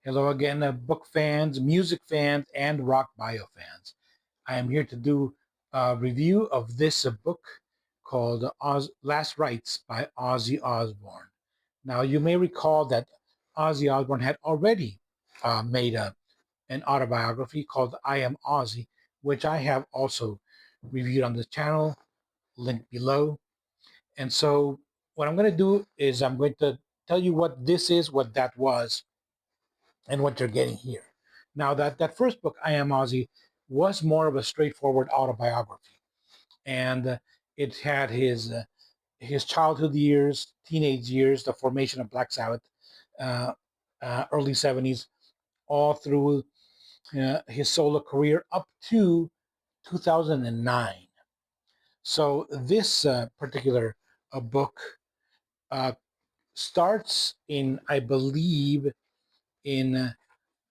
Hello again, book fans, music fans, and rock bio fans. I am here to do a review of this book called Last Rites by Ozzy Osbourne. Now, you may recall that Ozzy Osbourne had already made an autobiography called I Am Ozzy, which I have also reviewed on this channel, linked below. And so, what I'm going to do is I'm going to tell you what this is, what that was, and what you're getting here. Now, that first book, I Am Ozzy, was more of a straightforward autobiography, and it had his childhood years, teenage years, the formation of Black Sabbath, uh, early '70s, all through his solo career up to 2009. So this particular book uh, starts in, I believe, in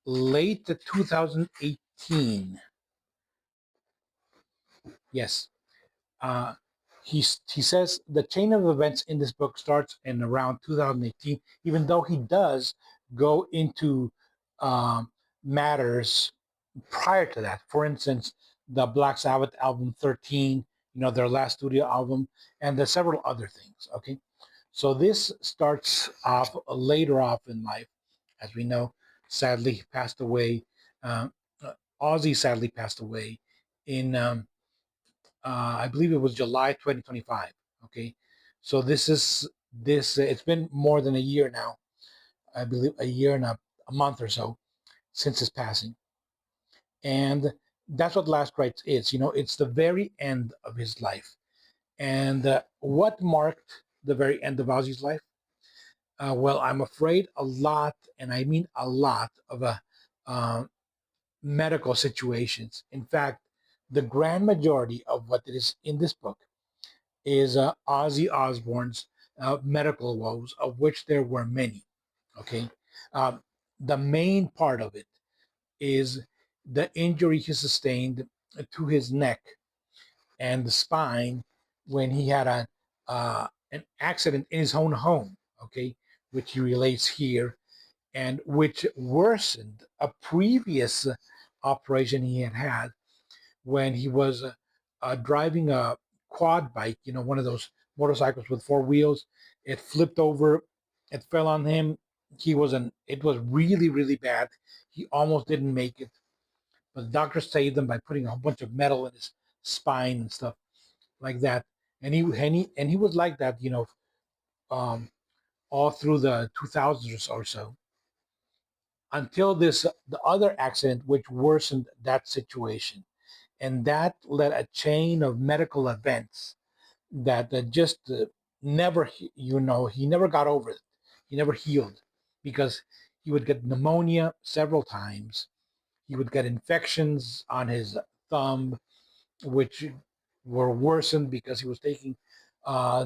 late 2018. Yes. Uh, he says the chain of events in this book starts in around 2018, even though he does go into matters prior to that. For instance, the Black Sabbath album 13, their last studio album, and there's several other things. Okay. So this starts off later off in life. As we know, sadly, he passed away. Uh, Ozzy sadly passed away in I believe it was July 2025. Okay, so it's been more than a year now. I believe a year and a month or so since his passing, and that's what Last Rites is. It's the very end of his life, and what marked the very end of Ozzy's life? Well, I'm afraid a lot, and I mean a lot of uh, medical situations. In fact, the grand majority of what is in this book is Ozzy Osbourne's medical woes, of which there were many. Okay, um, the main part of it is the injury he sustained to his neck and the spine when he had an accident in his own home. Okay, which he relates here, and which worsened a previous operation he had had when he was driving a quad bike, one of those motorcycles with four wheels. It flipped over, it fell on him. It was really, really bad. He almost didn't make it, but the doctor saved him by putting a whole bunch of metal in his spine and stuff like that. And he was like that, um, all through the 2000s or so, until the other accident, which worsened that situation, and that led a chain of medical events that just never he never got over it. He never healed because he would get pneumonia several times. He would get infections on his thumb, which were worsened because he was taking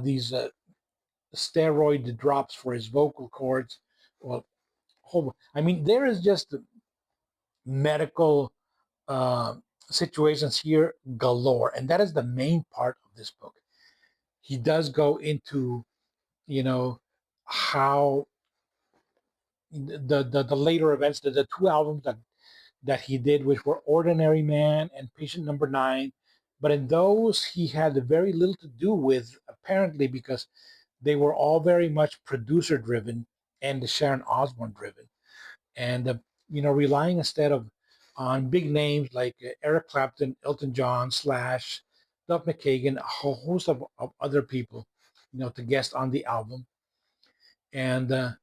these steroid drops for his vocal cords. Well, I mean, there is just medical uh, situations here galore, and that is the main part of this book. He does go into you know how the later events, the two albums that he did, which were Ordinary Man and Patient Number Nine, but in those he had very little to do with, apparently, because they were all very much producer driven and Sharon Osbourne driven, and relying instead of on big names like Eric Clapton, Elton John, Slash, Duff McKagan, a whole host of other people, to guest on the album. And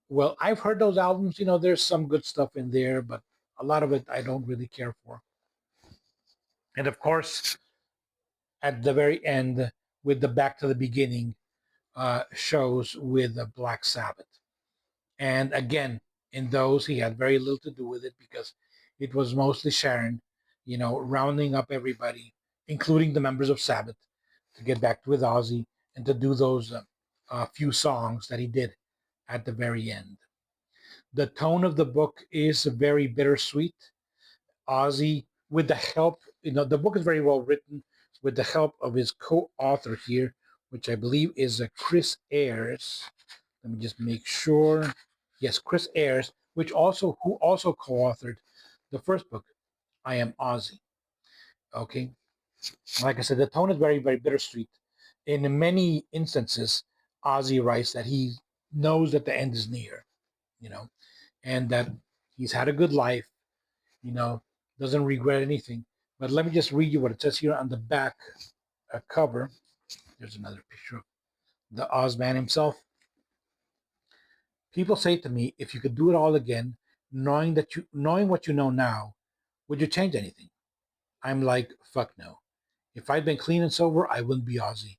well, I've heard those albums. There's some good stuff in there, but a lot of it I don't really care for. And of course, at the very end, with the Back to the Beginning shows with Black Sabbath. And again, in those, he had very little to do with it because it was mostly Sharon, rounding up everybody, including the members of Sabbath, to get back with Ozzy and to do those few songs that he did at the very end. The tone of the book is very bittersweet. Ozzy, with the help, the book is very well written with the help of his co-author here, which I believe is Chris Ayres. Let me just make sure. Yes, Chris Ayres, which also who also co-authored the first book, I Am Ozzy. Okay, like I said, the tone is very bittersweet. In many instances, Ozzy writes that he knows that the end is near, you know, and that he's had a good life, you know, doesn't regret anything. But let me just read you what it says here on the back cover. There's another picture of the Ozman himself. People say to me, if you could do it all again, knowing what you know now, would you change anything? I'm like, fuck no. If I'd been clean and sober, I wouldn't be Ozzy.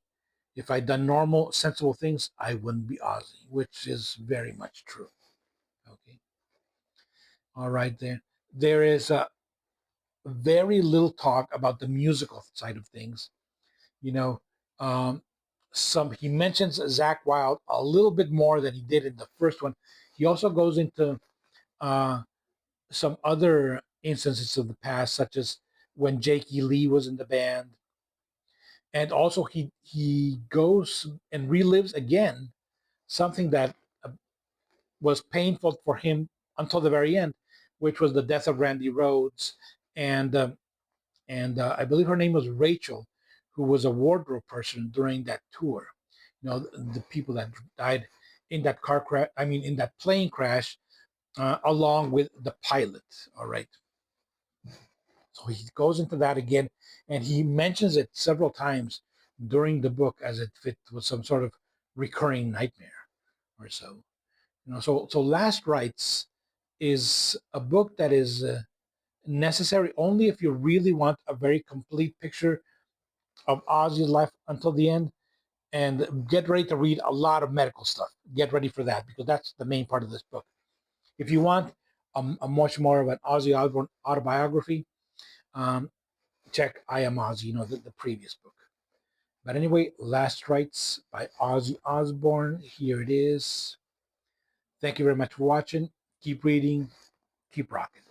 If I'd done normal, sensible things, I wouldn't be Ozzy, which is very much true. Okay. All right, there. There is very little talk about the musical side of things. You know, um, some he mentions Zach Wild a little bit more than he did in the first one. He also goes into uh, some other instances of the past, such as when Jakey Lee was in the band, and also he goes and relives again something that was painful for him until the very end, which was the death of Randy Rhoads, and I believe her name was Rachel, who was a wardrobe person during that tour. You know, the people that died in that car crash. I mean, in that plane crash, along with the pilot. All right. So he goes into that again, and he mentions it several times during the book as if it was some sort of recurring nightmare or so. You know, so Last Rites is a book that is necessary only if you really want a very complete picture of Ozzy's life until the end, and get ready to read a lot of medical stuff. Get ready for that because that's the main part of this book. If you want a much more of an Ozzy Osbourne autobiography, um, check I Am Ozzy, the previous book. But anyway, Last Rites by Ozzy Osbourne. Here it is. Thank you very much for watching. Keep reading, keep rocking.